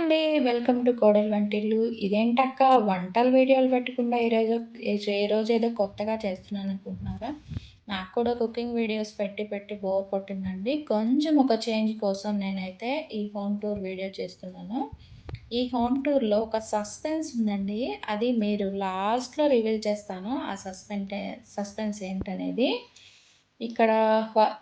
అండి. Welcome to కోడలి వంటిల్లు. ఇదేంటక్క వంటల వీడియోలు పెట్టకుండా ఈరోజు ఏదో కొత్తగా చేస్తున్నాననుకుంటున్నారా? నాకు కూడా కుకింగ్ వీడియోస్ పెట్టి పెట్టి బోర్ కొట్టిందండి. కొంచెం ఒక చేంజ్ కోసం నేనైతే ఈ హోమ్ టూర్ వీడియో చేస్తున్నాను. ఈ హోమ్ టూర్‌లో ఒక సస్పెన్స్ ఉందండి. అది మీరు లాస్ట్‌లో రివీల్ చేస్తాను. ఆ సస్పెన్స్ ఏంటనేది. ఇక్కడ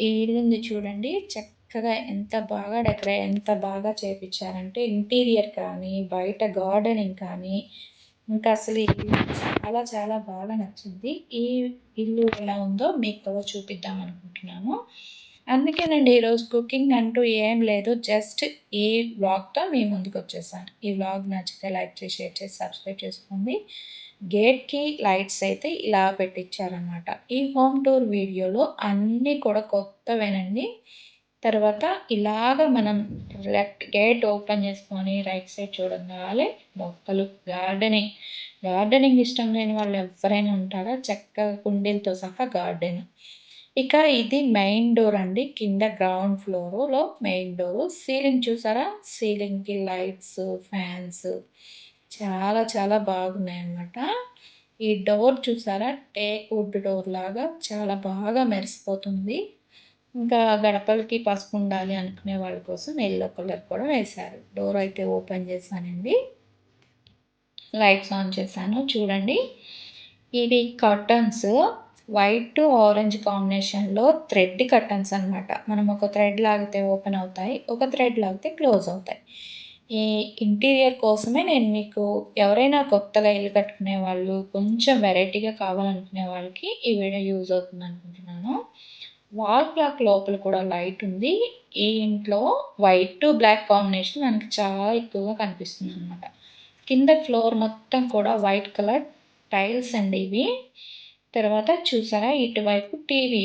ఈ ఇల్లుంది చూడండి. చక్కగా ఎంత బాగా చేపిచ్చారంటే ఇంటీరియర్ కానీ, బయట గార్డెనింగ్ కానీ, ఇంకా అసలు ఈ ఇల్లు చాలా చాలా బాగా నచ్చింది. ఈ ఇల్లు ఎలా ఉందో మీకు కూడా చూపిద్దాం అనుకుంటున్నాను. అందుకేనండి ఈరోజు కుకింగ్ అంటూ ఏం లేదు. జస్ట్ ఈ వ్లాగ్‌తో మీ ముందుకొచ్చేసాను. ఈ వ్లాగ్ నచ్చితే లైక్ చేసి, షేర్ చేసి, సబ్స్క్రైబ్ చేసుకోండి. గేట్‌కి లైట్స్ అయితే ఇలా పెట్టించారనమాట. ఈ హోమ్ టూర్ వీడియోలో అన్నీ కూడా కొత్తవేనండి. తర్వాత ఇలాగ మనం లెఫ్ట్ గేట్ ఓపెన్ చేసుకొని రైట్ సైడ్ చూడంగానే మొక్కలు గార్డెనింగ్ ఇష్టం లేని వాళ్ళు ఎవ్వరైనా ఉంటారా? చక్కగా కుండీలతో సహా గార్డెన్. ఇక ఇది మెయిన్ డోర్ అండి. కింద గ్రౌండ్ ఫ్లోర్‌లో మెయిన్ డోరు. సీలింగ్ చూసారా? సీలింగ్‌కి లైట్స్, ఫ్యాన్స్ చాలా చాలా బాగున్నాయన్నమాట. ఈ డోర్ చూసారా? టేక్ వుడ్ డోర్ లాగా చాలా బాగా మెరిసిపోతుంది. ఇంకా గడపలకి పసుపు ఉండాలి అనుకునే వాళ్ళ కోసం యెల్లో కలర్ కూడా వేశారు. డోర్ అయితే ఓపెన్ చేశానండి. లైట్స్ ఆన్ చేశాను. చూడండి. ఇవి కర్టన్స్ వైట్, ఆరెంజ్ కాంబినేషన్‌లో థ్రెడ్ కర్టన్స్ అనమాట. మనం ఒక థ్రెడ్ లాగితే ఓపెన్ అవుతాయి. ఒక థ్రెడ్ లాగితే క్లోజ్ అవుతాయి. ఈ ఇంటీరియర్ కోసమే నేను మీకు ఎవరైనా కొత్తగా ఇల్లు కట్టుకునే వాళ్ళు, కొంచెం వెరైటీగా కావాలనుకునే వాళ్ళకి ఈ వీడియో యూజ్ అవుతుంది అనుకుంటున్నాను. వాల్ క్లాక్ లోపల కూడా లైట్ ఉంది. ఈ ఇంట్లో వైట్, బ్లాక్ కాంబినేషన్ మనకి చాలా ఎక్కువగా కనిపిస్తుందనమాట. కింద ఫ్లోర్ మొత్తం కూడా వైట్ కలర్ టైల్స్ అండి ఇవి. తర్వాత చూసారా ఇటువైపు టీవీ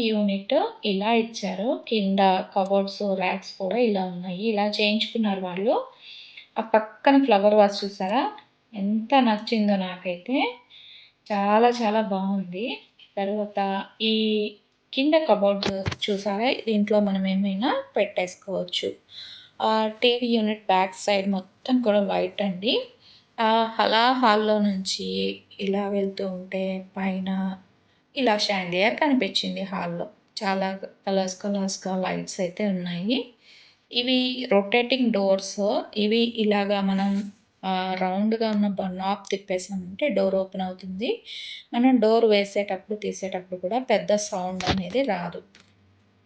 యూనిట్ ఇలా ఇచ్చారు. కింద కబోర్డ్స్, ర్యాక్స్ కూడా ఇలా ఉన్నాయి. ఇలా చేయించుకున్నారు వాళ్ళు. ఆ పక్కన ఫ్లవర్ వాస్ చూసారా? ఎంత నచ్చిందో నాకైతే. చాలా చాలా బాగుంది. తర్వాత ఈ కింద కబోర్డ్ చూసారా? దీంట్లో మనం ఏమైనా పెట్టేసుకోవచ్చు. టీవీ యూనిట్ బ్యాక్ సైడ్ మొత్తం కూడా వైట్ అండి. అలా హాల్‌లో నుంచి ఇలా వెళ్తూ ఉంటే పైన ఇలా షాండిలియర్ కనిపించింది హాల్‌లో. చాలా కలర్స్‌గా లైట్స్ అయితే ఉన్నాయి. ఇవి రొటేటింగ్ డోర్స్. ఇవి ఇలాగా మనం రౌండ్‌గా ఉన్న నాబ్ తిప్పేసామంటే డోర్ ఓపెన్ అవుతుంది. మనం డోర్ వేసేటప్పుడు, తీసేటప్పుడు కూడా పెద్ద సౌండ్ అనేది రాదు.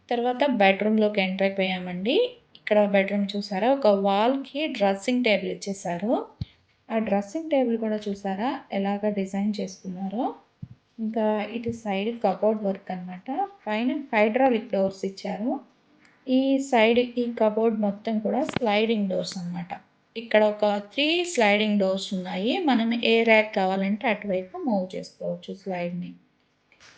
తర్వాత బెడ్‌రూమ్‌లోకి ఎంటర్ అయిపోయామండి. ఇక్కడ బెడ్‌రూమ్ చూసారా? ఒక వాల్‌కి డ్రెస్సింగ్ టేబుల్ ఇచ్చేసారు. ఆ డ్రెస్సింగ్ టేబుల్ కూడా చూసారా? ఎలాగ డిజైన్ చేసుకున్నారో. ఇంకా ఇటు సైడ్ కబోర్డ్ వర్క్ అనమాట. పైన హైడ్రాలిక్ డోర్స్ ఇచ్చారు. ఈ సైడ్ ఈ కబోర్డ్ మొత్తం కూడా స్లైడింగ్ డోర్స్ అనమాట. ఇక్కడ ఒక 3 స్లైడింగ్ డోర్స్ ఉన్నాయి. మనం ఏ ర్యాక్ కావాలంటే అటువైపు మూవ్ చేసుకోవచ్చు స్లైడ్‌ని.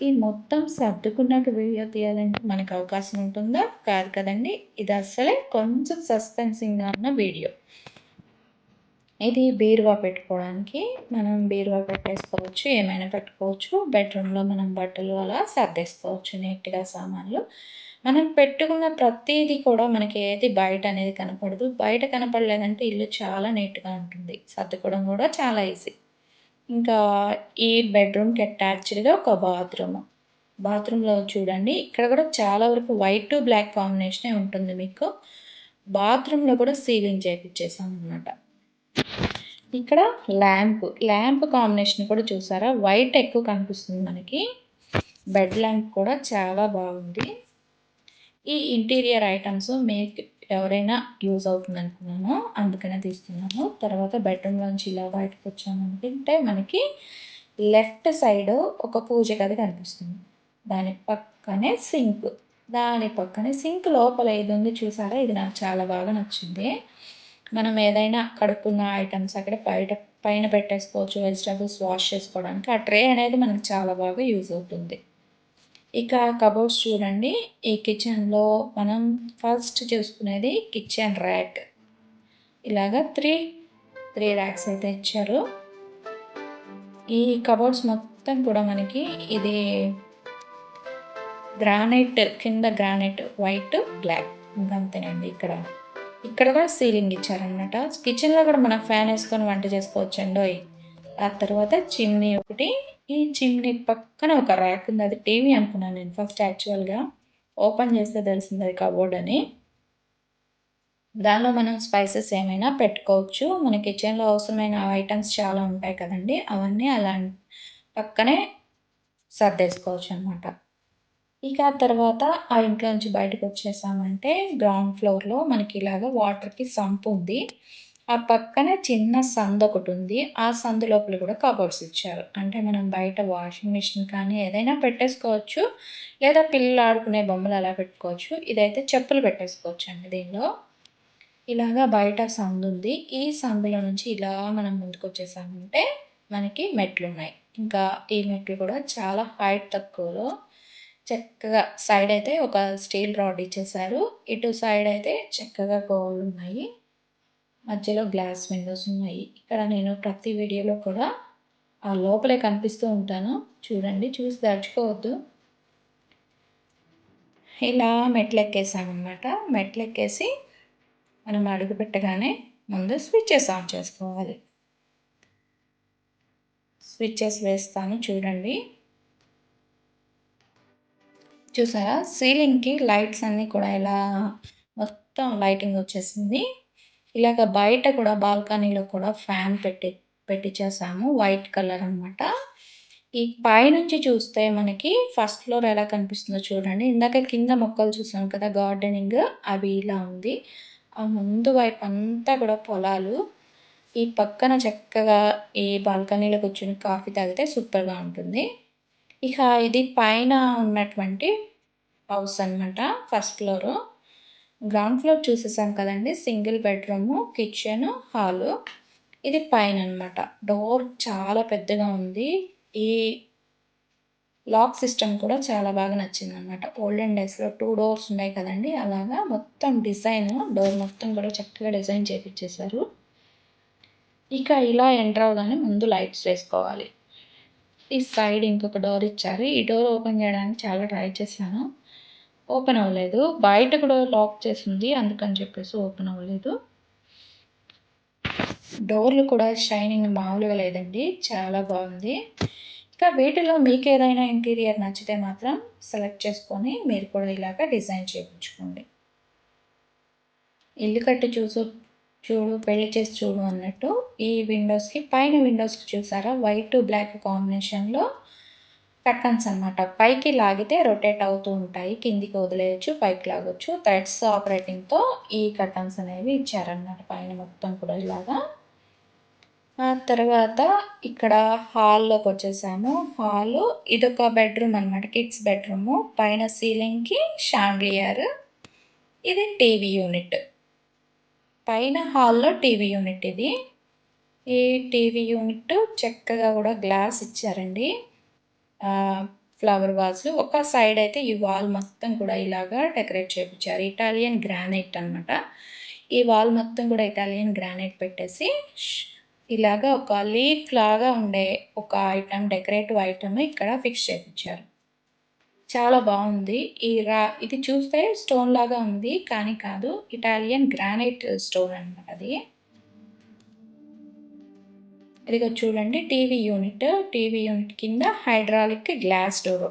ఈ మొత్తం సర్దుకున్నాక వీడియో తీయాలంటే మనకు అవకాశం ఉంటుందా? కాదు కదండీ! ఇది అస్సలే కొంచెం సస్పెన్సింగ్‌గా ఉన్న వీడియో. ఇది బీరువా పెట్టుకోవడానికి. మనం బీరువా పెట్టేసుకోవచ్చు. ఏమైనా పెట్టుకోవచ్చు. బెడ్‌రూమ్‌లో మనం బట్టలు అలా సర్దేసుకోవచ్చు నీట్‌గా సామాన్లు. మనం పెట్టుకున్న ప్రతీది కూడా మనకి ఏది బయట అనేది కనపడదు. బయట కనపడలేదంటే ఇల్లు చాలా నీట్‌గా ఉంటుంది. సర్దుకోవడం కూడా చాలా ఈజీ. ఇంకా ఈ బెడ్‌రూమ్‌కి అటాచ్డ్‌గా ఒక బాత్రూమ్. బాత్రూమ్‌లో చూడండి ఇక్కడ కూడా చాలా వరకు వైట్, బ్లాక్ కాంబినేషనే ఉంటుంది మీకు. బాత్రూమ్‌లో కూడా సీలింగ్ చేపిచ్చేసామనమాట. ఇక్కడ ల్యాంప్ కాంబినేషన్ కూడా చూసారా? వైట్ ఎక్కువ కనిపిస్తుంది మనకి. బెడ్ ల్యాంప్ కూడా చాలా బాగుంది. ఈ ఇంటీరియర్ ఐటమ్స్ మీకు ఎవరైనా యూజ్ అవుతుందనుకున్నాను. అందుకనే తీస్తున్నాను. తర్వాత బెడ్‌రూమ్‌లోంచి ఇలా బయటకొచ్చామనుకుంటే మనకి లెఫ్ట్ సైడ్ ఒక పూజ గది కనిపిస్తుంది. దాని పక్కనే సింక్ లోపల ఇది ఉంది చూసారా? ఇది నాకు చాలా బాగా నచ్చింది. మనం ఏదైనా కడుక్కున్న ఐటమ్స్ అక్కడ పైన పెట్టేసుకోవచ్చు. వెజిటబుల్స్ వాష్ చేసుకోవడానికి. ఆ ట్రే అనేది మనకు చాలా బాగా యూజ్ అవుతుంది. ఇక కబోర్డ్స్ చూడండి. ఈ కిచెన్‌లో మనం ఫస్ట్ చూసుకునేది కిచెన్ ర్యాక్. ఇలాగా 3 ర్యాక్స్ అయితే ఇచ్చారు. ఈ కబోర్డ్స్ మొత్తం కూడా మనకి ఇది కింద గ్రానైట్ వైట్, బ్లాక్ ఇంకంతేనండి ఇక్కడ. ఇక్కడ కూడా సీలింగ్ ఇచ్చారనమాట. కిచెన్‌లో కూడా మనం ఫ్యాన్ ఏసుకొని వంట చేసుకోవచ్చండోయ్! ఆ తర్వాత చిమ్నీ ఒకటి. ఈ చిమ్నీ పక్కన ఒక ర్యాక్ ఉంది. అది టీవీ అనుకున్నాను నేను ఫస్ట్ యాక్చువల్‌గా. ఓపెన్ చేస్తే తెలిసింది అది కబోర్డ్ అని. దానిలో మనం స్పైసెస్ ఏమైనా పెట్టుకోవచ్చు. మన కిచెన్‌లో అవసరమైన ఐటెమ్స్ చాలా ఉంటాయి కదండీ! అవన్నీ అలా పక్కనే సర్దేసుకోవచ్చనమాట. ఇక ఆ తర్వాత ఆ ఇంట్లో నుంచి బయటకొచ్చేసామంటే గ్రౌండ్ ఫ్లోర్‌లో మనకి ఇలాగ వాటర్‌కి సంప్ ఉంది. ఆ పక్కన చిన్న సందొకటుంది. ఆ సందు లోపల కూడా కబోర్డ్స్ ఇచ్చారు. అంటే మనం బయట వాషింగ్ మిషన్ కానీ ఏదైనా పెట్టేసుకోవచ్చు. లేదా పిల్లలు ఆడుకునే బొమ్మలు అలా పెట్టుకోవచ్చు. ఇదైతే చెప్పులు పెట్టేసుకోవచ్చండి దీనిలో. ఇలాగా బయట సందుంది. ఈ సందులో నుంచి ఇలా మనం ముందుకొచ్చేసామంటే మనకి మెట్లున్నాయి. ఇంకా ఈ మెట్లు కూడా చాలా హైట్ తక్కువలో చక్కగా సైడ్ అయితే ఒక స్టీల్ రాడ్ ఇచ్చేసారు. ఇటు సైడ్ అయితే చక్కగా గోడలున్నాయి. మధ్యలో గ్లాస్ విండోస్ ఉన్నాయి. ఇక్కడ నేను ప్రతి వీడియోలో కూడా ఆ లోపలే కనిపిస్తూ ఉంటాను. చూడండి. చూసి దడుచుకోవద్దు. ఇలా మెట్లెక్కేసామనమాట. మెట్లెక్కేసి మనం అడుగు పెట్టగానే ముందు స్విచెస్ ఆన్ చేసుకోవాలి. స్విచెస్ వేస్తాను చూడండి. చూసారా? సీలింగ్‌కి లైట్స్ అన్నీ కూడా ఇలా మొత్తం లైటింగ్ వచ్చేసింది. ఇలాగ బయట కూడా బాల్కనీలో కూడా ఫ్యాన్ పెట్టిచ్చేసాము. వైట్ కలర్ అనమాట. ఈ పైనుంచి చూస్తే మనకి ఫస్ట్ ఫ్లోర్ ఎలా కనిపిస్తుందో చూడండి. ఇందాక కింద మొక్కలు చూసాం కదా! గార్డెనింగ్ అవి ఇలా ఉంది. ఆ ముందు వైపు అంతా కూడా పొలాలు. ఈ పక్కన చక్కగా ఈ బాల్కనీలో కూర్చొని కాఫీ తాగితే సూపర్‌గా ఉంటుంది. ఇక ఇది పైన ఉన్నటువంటి హౌస్ అనమాట. First floor. గ్రౌండ్ ఫ్లోర్ చూసేసాం కదండీ! Single bedroom, kitchen, hall. ఇది పైననమాట. డోర్ చాలా పెద్దగా ఉంది. ఈ లాక్ సిస్టమ్ కూడా చాలా బాగా నచ్చిందనమాట. ఓల్డెన్ డేస్‌లో 2 డోర్స్ ఉన్నాయి కదండీ! అలాగా మొత్తం డిజైన్ డోర్ మొత్తం కూడా చక్కగా డిజైన్ చేపిచ్చేశారు. ఇక ఇలా ఎంటర్ అవ్వగానే ముందు లైట్స్ వేసుకోవాలి. ఈ సైడ్ ఇంకొక డోర్ ఇచ్చారు. ఈ డోర్ ఓపెన్ చేయడానికి చాలా ట్రై చేశాను. ఓపెన్ అవ్వలేదు. బయట కూడా లాక్ చేసుంది. అందుకని చెప్పేసి ఓపెన్ అవ్వలేదు. డోర్‌లు కూడా షైనింగ్ మామూలుగా లేదండి. చాలా బాగుంది. ఇంకా వీటిలో మీకేదైనా ఇంటీరియర్ నచ్చితే మాత్రం సెలెక్ట్ చేసుకొని మీరు కూడా ఇలాగ డిజైన్ చేపించుకోండి. ఇల్లు కట్టి చూడు పెళ్లి చేసి చూడు అన్నట్టు ఈ విండోస్‌కి పైన విండోస్‌కి చూసారా వైట్, బ్లాక్ కాంబినేషన్‌లో కర్టన్స్ అనమాట. పైకి లాగితే రొటేట్ అవుతూ ఉంటాయి. కిందికి వదిలేయొచ్చు, పైకి లాగొచ్చు. థ్రెడ్స్ ఆపరేటింగ్‌తో ఈ కర్టన్స్ అనేవి ఇచ్చారనమాట. పైన మొత్తం కూడా ఇలాగా. ఆ తర్వాత ఇక్కడ హాల్లోకొచ్చేసాము. హాలు ఇదొక బెడ్‌రూమ్ అనమాట. Kids bedroom. పైన సీలింగ్‌కి షాన్లియర్. ఇది టీవీ యూనిట్. పైన హాల్‌లో టీవీ యూనిట్ ఇది. ఈ టీవీ యూనిట్ చక్కగా కూడా గ్లాస్ ఇచ్చారండి. ఫ్లవర్ వాజ్‌లు. ఒక సైడ్ అయితే ఈ వాల్ మొత్తం కూడా ఇలాగా డెకరేట్ చేపిచ్చారు. ఇటాలియన్ గ్రానైట్ అనమాట. ఈ వాల్ మొత్తం కూడా ఇటాలియన్ గ్రానైట్ పెట్టేసి ఇలాగా ఒక లీఫ్ లాగా ఉండే ఒక ఐటెమ్ డెకరేటివ్ ఐటెమ్ ఇక్కడ ఫిక్స్ చేపిచ్చారు. చాలా బావుంది. ఇది చూస్తే స్టోన్ లాగా ఉంది. కానీ కాదు. ఇటాలియన్ గ్రానైట్ స్టోన్ అనమాట అది. ఇదిగో చూడండి టీవీ యూనిట్. టీవీ యూనిట్ కింద హైడ్రాలిక్ గ్లాస్ డోర్.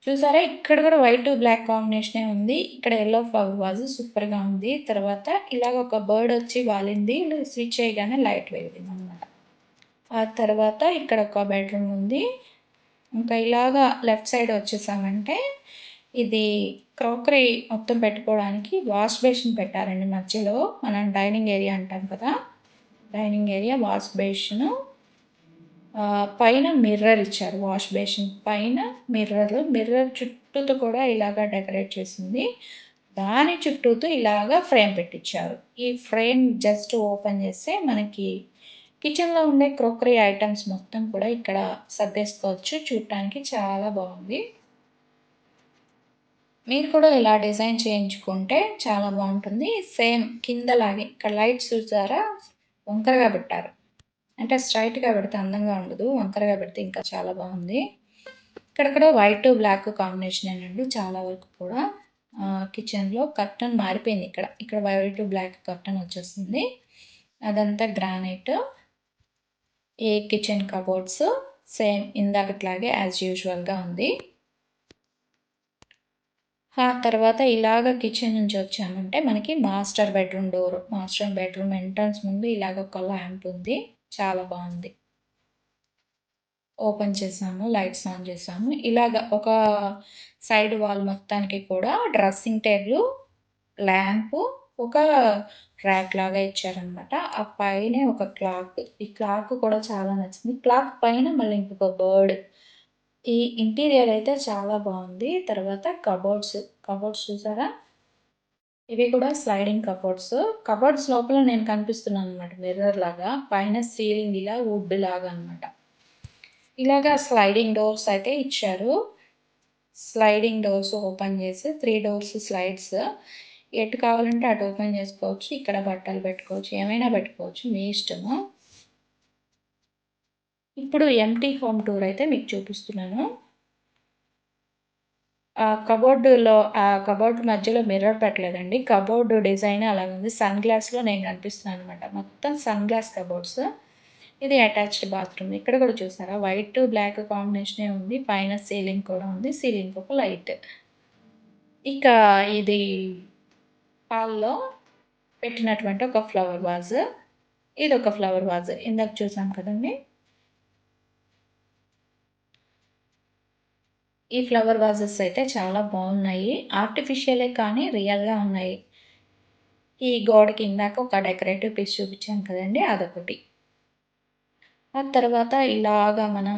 చూసారా ఇక్కడ కూడా వైట్, బ్లాక్ కాంబినేషనే ఉంది. ఇక్కడ యెల్లో ఫ్లవర్ వాజ్ సూపర్‌గా ఉంది. తర్వాత ఇలాగ ఒక బర్డ్ వచ్చి వాలింది. స్విచ్ చేయగానే లైట్ వెలిగిందనమాట. ఆ తర్వాత ఇక్కడ ఒక బెడ్‌రూమ్ ఉంది. ఇంకా ఇలాగా లెఫ్ట్ సైడ్ వచ్చేసామంటే ఇది క్రోకరీ మొత్తం పెట్టుకోవడానికి వాష్ బేసిన్ పెట్టారండి మధ్యలో. మనం డైనింగ్ ఏరియా అంటాం కదా! Dining area, wash basin. పైన మిర్రర్ ఇచ్చారు. వాష్ బేసిన్ పైన మిర్రర్ చుట్టూతో కూడా ఇలాగా డెకరేట్ చేసింది. దాని చుట్టూతో ఇలాగా ఫ్రేమ్ పెట్టించారు. ఈ ఫ్రేమ్ జస్ట్ ఓపెన్ చేస్తే మనకి కిచెన్‌లో ఉండే క్రోకరీ ఐటెమ్స్ మొత్తం కూడా ఇక్కడ సర్దేసుకోవచ్చు. చూడటానికి చాలా బాగుంది. మీరు కూడా ఇలా డిజైన్ చేయించుకుంటే చాలా బాగుంటుంది. సేమ్ కిందలాగే ఇక్కడ లైట్స్ చూసారా వంకరగా పెట్టారు. అంటే స్ట్రెయిట్‌గా పెడితే అందంగా ఉండదు. వంకరగా పెడితే ఇంకా చాలా బాగుంది. ఇక్కడ కూడా వైట్, బ్లాక్ కాంబినేషనేనండి చాలా వరకు కూడా. కిచెన్‌లో కర్టన్ మారిపోయింది ఇక్కడ. ఇక్కడ వైట్, బ్లాక్ కర్టన్ వచ్చేస్తుంది. అదంతా గ్రానైట్. ఈ కిచెన్ కబోర్డ్స్ సేమ్ ఇందాకట్లాగే యాజ్ యూజువల్‌గా ఉంది. ఆ తర్వాత ఇలాగ కిచెన్ నుంచి వచ్చామంటే మనకి master bedroom door. Master bedroom entrance ముందు ఇలాగ ఒక ల్యాంప్ ఉంది. చాలా బాగుంది. ఓపెన్ చేసాము. లైట్స్ ఆన్ చేసాము. ఇలాగ ఒక సైడ్ వాల్ మొత్తానికి కూడా డ్రెస్సింగ్ టేబుల్, ల్యాంపు, ఒక ర్యాక్ లాగా ఇచ్చారనమాట. ఆ పైనే ఒక క్లాక్. ఈ క్లాక్ కూడా చాలా నచ్చింది. క్లాక్ పైన మళ్ళీ ఇంకొక బర్డ్. ఈ ఇంటీరియర్ అయితే చాలా బాగుంది. తర్వాత కబోర్డ్స్ చూసారా? ఇవి కూడా స్లైడింగ్ కబోర్డ్స్. కబోర్డ్స్ లోపల నేను కనిపిస్తున్నాననమాట మిర్రర్ లాగా. పైన సీలింగ్ ఇలా వుడ్ లాగా అనమాట. ఇలాగా స్లైడింగ్ డోర్స్ అయితే ఇచ్చారు. స్లైడింగ్ డోర్స్ ఓపెన్ చేసి 3 డోర్స్ స్లైడ్స్. ఎటు కావాలంటే అటు ఓపెన్ చేసుకోవచ్చు. ఇక్కడ బట్టలు పెట్టుకోవచ్చు. ఏమైనా పెట్టుకోవచ్చు. మీ ఇష్టము. ఇప్పుడు ఎంప్టీ హోమ్ టూర్ అయితే మీకు చూపిస్తున్నాను. కబోర్డ్ మధ్యలో మిర్రర్ పెట్టలేదండి. Cupboard design అలాగుంది. సన్ గ్లాస్‌లో నేను కనిపిస్తున్నాననమాట. మొత్తం సన్ గ్లాస్ కబోర్డ్స్. ఇది అటాచ్డ్ బాత్రూమ్. ఇక్కడ కూడా చూసారా వైట్, బ్లాక్ కాంబినేషనే ఉంది. పైన సీలింగ్ కూడా ఉంది. సీలింగ్‌కి ఒక లైట్. ఇక ఇది హాల్‌లో పెట్టినటువంటి ఒక ఫ్లవర్ వాజ్. ఇదొక ఫ్లవర్ వాజ్. ఇందాక చూసాం కదండీ! ఈ ఫ్లవర్ వాజెస్ అయితే చాలా బాగున్నాయి. ఆర్టిఫిషియలే కానీ రియల్‌గా ఉన్నాయి. ఈ గోడకి ఇందాక ఒక డెకరేటివ్ పీస్ చూపించాను కదండీ! అదొకటి. ఆ తర్వాత ఇలాగా మనం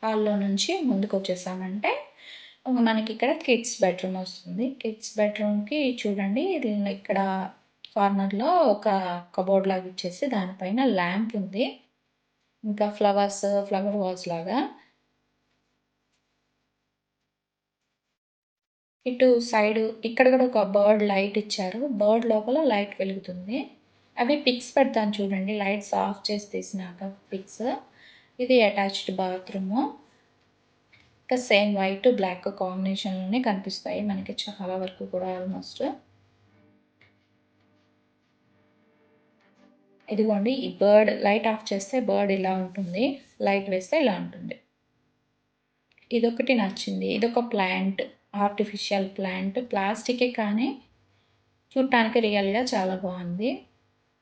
హాల్‌లో నుంచి ముందుకొచ్చేసామంటే మనకిక్కడ కిడ్స్ బెడ్రూమ్ వస్తుంది. కిడ్స్ బెడ్రూమ్‌కి చూడండి ఇది ఇక్కడ కార్నర్‌లో ఒక కబోర్డ్ లాగా ఇచ్చేసి దానిపైన ల్యాంప్ ఉంది. ఇంకా ఫ్లవర్ వాజ్ లాగా. ఇటు సైడు ఇక్కడ కూడా ఒక బర్డ్ లైట్ ఇచ్చారు. బర్డ్ లోపల లైట్ వెలుగుతుంది. అవి పిక్స్ పెడతాను చూడండి. లైట్స్ ఆఫ్ చేసి తీసినాక పిక్స్. ఇది అటాచ్డ్ బాత్రూము. ఇంకా సేమ్ వైట్, బ్లాక్ కాంబినేషన్‌లోనే కనిపిస్తాయి మనకి చాలా వరకు కూడా ఆల్మోస్ట్. ఇదిగోండి ఈ బర్డ్ లైట్ ఆఫ్ చేస్తే బర్డ్ ఇలా ఉంటుంది. లైట్ వేస్తే ఇలా ఉంటుంది. ఇదొకటి నచ్చింది. ఇదొక ప్లాంట్. Artificial plant. ప్లాస్టికే కానీ చూడటానికి రియల్‌గా చాలా బాగుంది.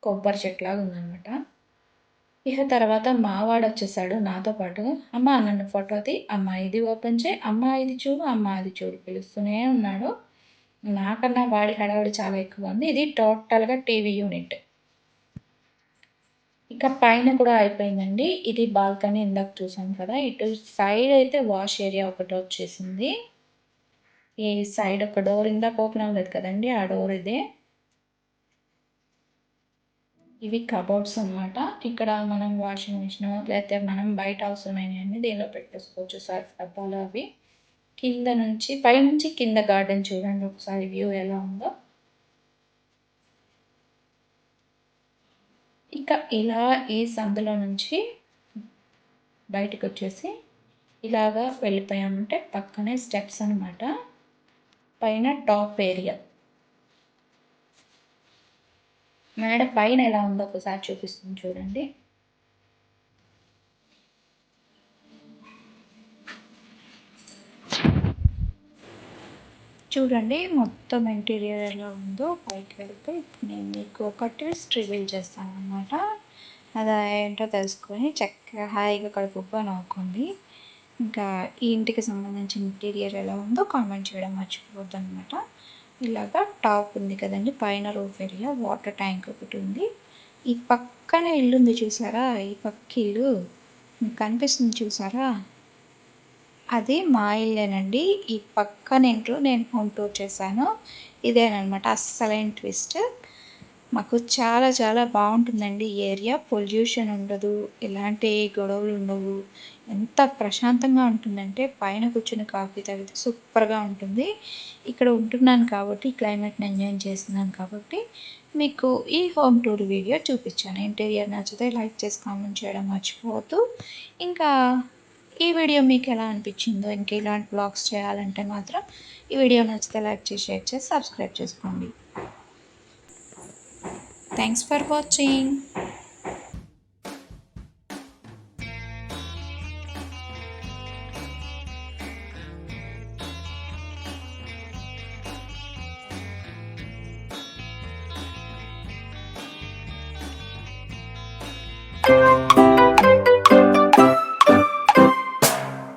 కొబ్బరి చెట్టులాగా ఉందనమాట. ఇక తర్వాత మా వాడొచ్చేసాడు నాతో పాటు. అమ్మ నన్ను ఫోటో తీ, అమ్మ ఇది ఓపెన్ చేయి, అమ్మ ఇది చూడు, అమ్మ అది చూడు పిలుస్తూనే ఉన్నాడు. నాకన్నా వాడి హడావిడి చాలా ఎక్కువ ఉంది. ఇది టోటల్‌గా టీవీ యూనిట్. ఇక పైన కూడా అయిపోయిందండి. ఇది బాల్కనీ ఇందాక చూసాం కదా! ఇటు సైడ్ అయితే వాష్ ఏరియా ఒకటి వచ్చేసింది. ఈ సైడ్ ఒక డోర్ ఇందాక ఓపెన్ అవ్వలేదు కదండీ! ఆ డోర్ ఇదే. ఇవి కబోర్డ్స్ అనమాట. ఇక్కడ మనం వాషింగ్ మిషను లేతే మనం బయట అవసరమైనయన్నీ దీనిలో పెట్టేసుకోవచ్చు. సర్ఫ్ డబ్బాలు అవి. కింద నుంచి పైనుంచి కింద గార్డెన్ చూడండి ఒకసారి వ్యూ ఎలా ఉందో. ఇక ఇలా ఈ సందులో నుంచి బయటకొచ్చేసి ఇలాగా వెళ్ళిపోయామంటే పక్కనే స్టెప్స్ అనమాట. పైన టాప్ ఏరియా. మేడ పైన ఎలా ఉందో ఒకసారి చూపిస్తుంది చూడండి. చూడండి మొత్తం ఇంటీరియర్ ఎలా ఉందో పైకి వెళ్తే నేను మీకు ఒక ట్విస్ట్ రివీల్ చేస్తానన్నమాట. అది ఏంటో తెలుసుకొని చక్కగా హాయిగా కడుపుబ్బా నవ్వుకోండి. ఇంకా ఈ ఇంటికి సంబంధించిన ఇంటీరియర్ ఎలా ఉందో కామెంట్ చేయడం మర్చిపోవద్దు అనమాట. ఇలాగా టాప్ ఉంది కదండి పైన రూఫ్ ఏరియా వాటర్ ట్యాంక్ ఒకటి ఉంది. ఈ పక్కన ఇల్లు ఉంది చూసారా? ఈ పక్క ఇల్లు మీకు కనిపిస్తుంది చూసారా? అది మా ఇల్లేనండి. ఈ పక్కన ఇంట్లో నేను హోమ్ టూర్ చేశాను. ఇదేననమాట అస్సలైన ట్విస్ట్. మాకు చాలా చాలా బాగుంటుందండి ఈ ఏరియా. పొల్యూషన్ ఉండదు. ఎలాంటి గొడవలు ఉండవు. ఎంత ప్రశాంతంగా ఉంటుందంటే పైన కూర్చొని కాఫీ తాగితే సూపర్గా ఉంటుంది. ఇక్కడ ఉంటున్నాను కాబట్టి క్లైమేట్ని ఎంజాయ్ చేస్తున్నాను కాబట్టి మీకు ఈ హోమ్ టూర్ వీడియో చూపించాను. ఇంటీరియర్ నచ్చితే లైక్ చేసి కామెంట్ చేయడం మర్చిపోవద్దు. ఇంకా ఈ వీడియో మీకు ఎలా అనిపించిందో, ఇంకా ఇలాంటి బ్లాగ్స్ చేయాలంటే మాత్రం ఈ వీడియో నచ్చితే లైక్ చేసి, షేర్ చేసి, సబ్స్క్రైబ్ చేసుకోండి. Thanks for watching.